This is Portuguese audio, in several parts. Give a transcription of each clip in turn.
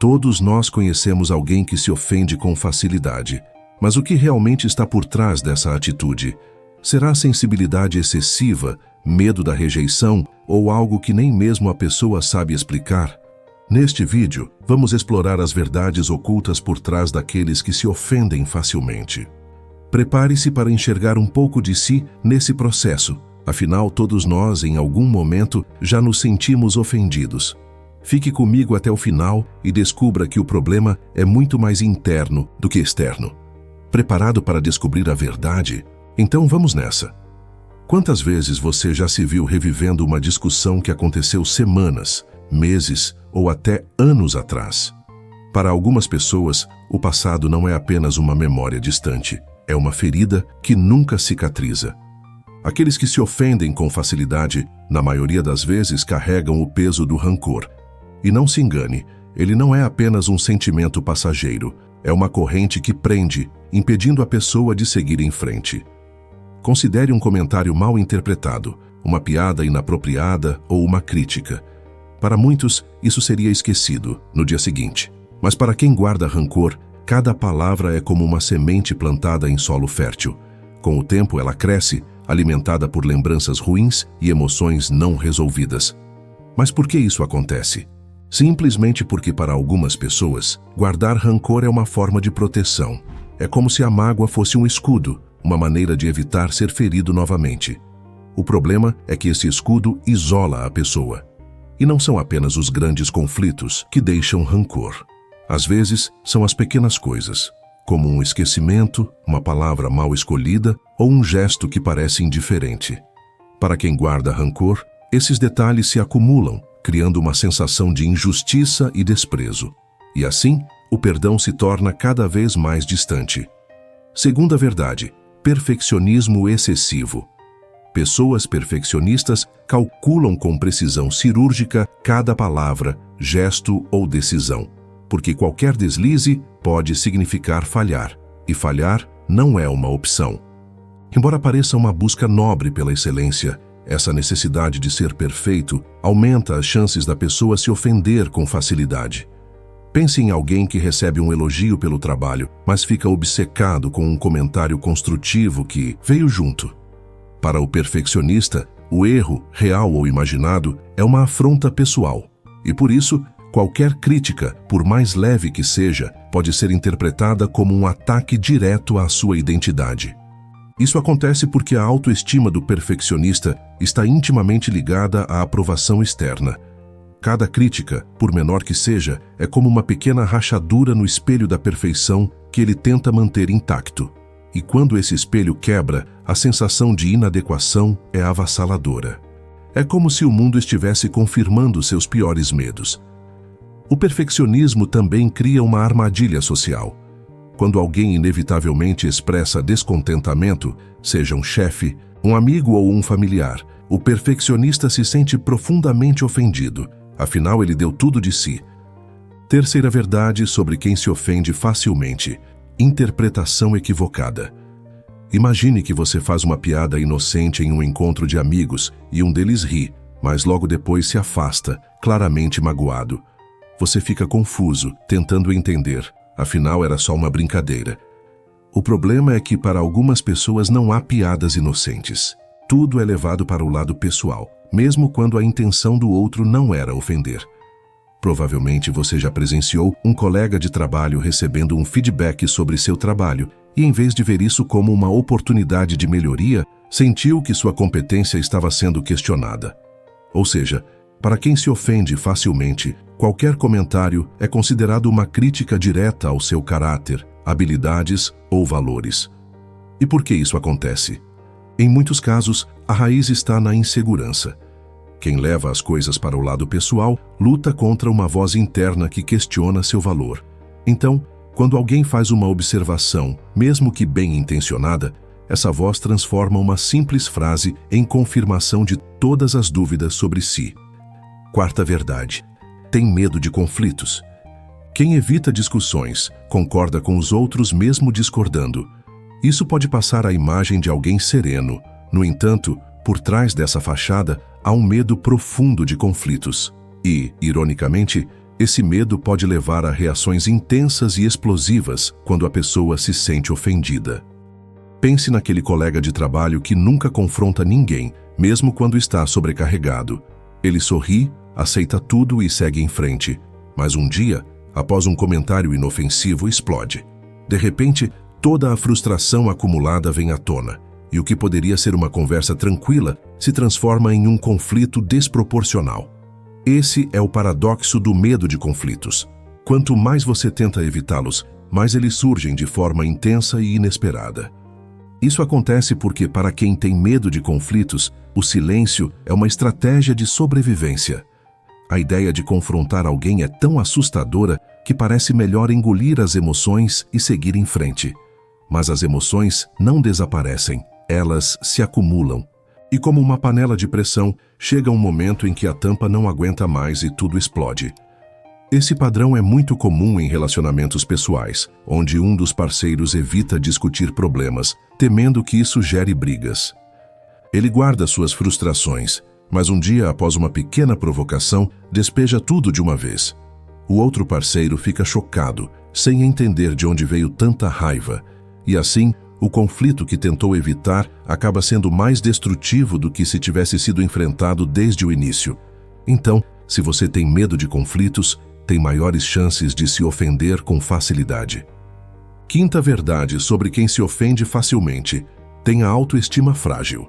Todos nós conhecemos alguém que se ofende com facilidade. Mas o que realmente está por trás dessa atitude? Será sensibilidade excessiva, medo da rejeição ou algo que nem mesmo a pessoa sabe explicar? Neste vídeo, vamos explorar as verdades ocultas por trás daqueles que se ofendem facilmente. Prepare-se para enxergar um pouco de si nesse processo. Afinal, todos nós, em algum momento, já nos sentimos ofendidos. Fique comigo até o final e descubra que o problema é muito mais interno do que externo. Preparado para descobrir a verdade? Então vamos nessa. Quantas vezes você já se viu revivendo uma discussão que aconteceu semanas, meses ou até anos atrás? Para algumas pessoas, o passado não é apenas uma memória distante, é uma ferida que nunca cicatriza. Aqueles que se ofendem com facilidade, na maioria das vezes carregam o peso do rancor. E não se engane, ele não é apenas um sentimento passageiro, é uma corrente que prende, impedindo a pessoa de seguir em frente. Considere um comentário mal interpretado, uma piada inapropriada ou uma crítica. Para muitos, isso seria esquecido no dia seguinte. Mas para quem guarda rancor, cada palavra é como uma semente plantada em solo fértil. Com o tempo, ela cresce, alimentada por lembranças ruins e emoções não resolvidas. Mas por que isso acontece? Simplesmente porque para algumas pessoas, guardar rancor é uma forma de proteção. É como se a mágoa fosse um escudo, uma maneira de evitar ser ferido novamente. O problema é que esse escudo isola a pessoa. E não são apenas os grandes conflitos que deixam rancor. Às vezes, são as pequenas coisas, como um esquecimento, uma palavra mal escolhida ou um gesto que parece indiferente. Para quem guarda rancor, esses detalhes se acumulam, criando uma sensação de injustiça e desprezo. E assim, o perdão se torna cada vez mais distante. Segunda verdade, perfeccionismo excessivo. Pessoas perfeccionistas calculam com precisão cirúrgica cada palavra, gesto ou decisão, porque qualquer deslize pode significar falhar, e falhar não é uma opção. Embora pareça uma busca nobre pela excelência, essa necessidade de ser perfeito aumenta as chances da pessoa se ofender com facilidade. Pense em alguém que recebe um elogio pelo trabalho, mas fica obcecado com um comentário construtivo que veio junto. Para o perfeccionista, o erro, real ou imaginado, é uma afronta pessoal. E por isso, qualquer crítica, por mais leve que seja, pode ser interpretada como um ataque direto à sua identidade. Isso acontece porque a autoestima do perfeccionista está intimamente ligada à aprovação externa. Cada crítica, por menor que seja, é como uma pequena rachadura no espelho da perfeição que ele tenta manter intacto. E quando esse espelho quebra, a sensação de inadequação é avassaladora. É como se o mundo estivesse confirmando seus piores medos. O perfeccionismo também cria uma armadilha social. Quando alguém inevitavelmente expressa descontentamento, seja um chefe, um amigo ou um familiar, o perfeccionista se sente profundamente ofendido, afinal ele deu tudo de si. Terceira verdade sobre quem se ofende facilmente: interpretação equivocada. Imagine que você faz uma piada inocente em um encontro de amigos e um deles ri, mas logo depois se afasta, claramente magoado. Você fica confuso, tentando entender. Afinal, era só uma brincadeira. O problema é que para algumas pessoas não há piadas inocentes. Tudo é levado para o lado pessoal, mesmo quando a intenção do outro não era ofender. Provavelmente você já presenciou um colega de trabalho recebendo um feedback sobre seu trabalho e, em vez de ver isso como uma oportunidade de melhoria, sentiu que sua competência estava sendo questionada. Ou seja, para quem se ofende facilmente, qualquer comentário é considerado uma crítica direta ao seu caráter, habilidades ou valores. E por que isso acontece? Em muitos casos, a raiz está na insegurança. Quem leva as coisas para o lado pessoal luta contra uma voz interna que questiona seu valor. Então, quando alguém faz uma observação, mesmo que bem intencionada, essa voz transforma uma simples frase em confirmação de todas as dúvidas sobre si. Quarta verdade: tem medo de conflitos. Quem evita discussões concorda com os outros mesmo discordando. Isso pode passar a imagem de alguém sereno. No entanto, por trás dessa fachada há um medo profundo de conflitos. E, ironicamente, Esse medo pode levar a reações intensas e explosivas quando a pessoa se sente ofendida. Pense naquele colega de trabalho que nunca confronta ninguém, mesmo quando está sobrecarregado. Ele sorri, aceita tudo e segue em frente. Mas um dia, após um comentário inofensivo, explode. De repente, toda a frustração acumulada vem à tona, e o que poderia ser uma conversa tranquila se transforma em um conflito desproporcional. Esse é o paradoxo do medo de conflitos. Quanto mais você tenta evitá-los, mais eles surgem de forma intensa e inesperada. Isso acontece porque, para quem tem medo de conflitos, o silêncio é uma estratégia de sobrevivência. A ideia de confrontar alguém é tão assustadora que parece melhor engolir as emoções e seguir em frente. Mas as emoções não desaparecem, elas se acumulam. E como uma panela de pressão, chega um momento em que a tampa não aguenta mais e tudo explode. Esse padrão é muito comum em relacionamentos pessoais, onde um dos parceiros evita discutir problemas, temendo que isso gere brigas. Ele guarda suas frustrações, mas um dia, após uma pequena provocação, despeja tudo de uma vez. O outro parceiro fica chocado, sem entender de onde veio tanta raiva, e assim, o conflito que tentou evitar acaba sendo mais destrutivo do que se tivesse sido enfrentado desde o início. Então, se você tem medo de conflitos, tem maiores chances de se ofender com facilidade. Quinta verdade sobre quem se ofende facilmente: tem a autoestima frágil.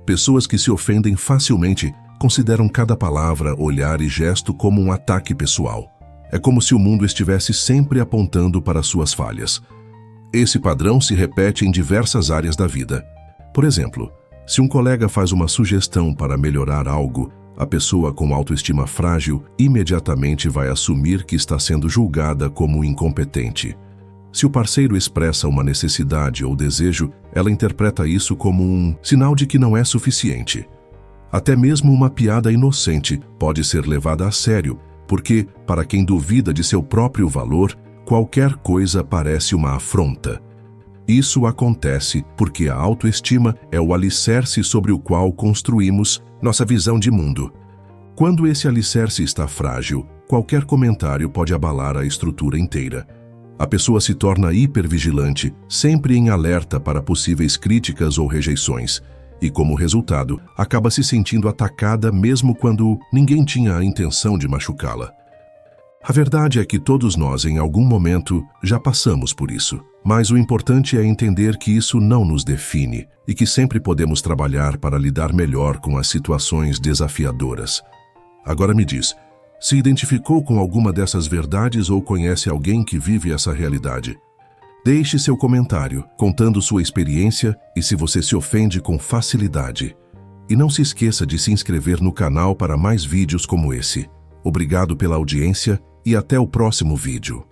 Pessoas que se ofendem facilmente consideram cada palavra, olhar e gesto como um ataque pessoal. É como se o mundo estivesse sempre apontando para suas falhas. Esse padrão se repete em diversas áreas da vida. Por exemplo, se um colega faz uma sugestão para melhorar algo, a pessoa com autoestima frágil imediatamente vai assumir que está sendo julgada como incompetente. Se o parceiro expressa uma necessidade ou desejo, ela interpreta isso como um sinal de que não é suficiente. Até mesmo uma piada inocente pode ser levada a sério, porque, para quem duvida de seu próprio valor, qualquer coisa parece uma afronta. Isso acontece porque a autoestima é o alicerce sobre o qual construímos nossa visão de mundo. Quando esse alicerce está frágil, qualquer comentário pode abalar a estrutura inteira. A pessoa se torna hipervigilante, sempre em alerta para possíveis críticas ou rejeições, e como resultado, acaba se sentindo atacada mesmo quando ninguém tinha a intenção de machucá-la. A verdade é que todos nós, em algum momento, já passamos por isso. Mas o importante é entender que isso não nos define e que sempre podemos trabalhar para lidar melhor com as situações desafiadoras. Agora me diz, se identificou com alguma dessas verdades ou conhece alguém que vive essa realidade? Deixe seu comentário, contando sua experiência e se você se ofende com facilidade. E não se esqueça de se inscrever no canal para mais vídeos como esse. Obrigado pela audiência e até o próximo vídeo.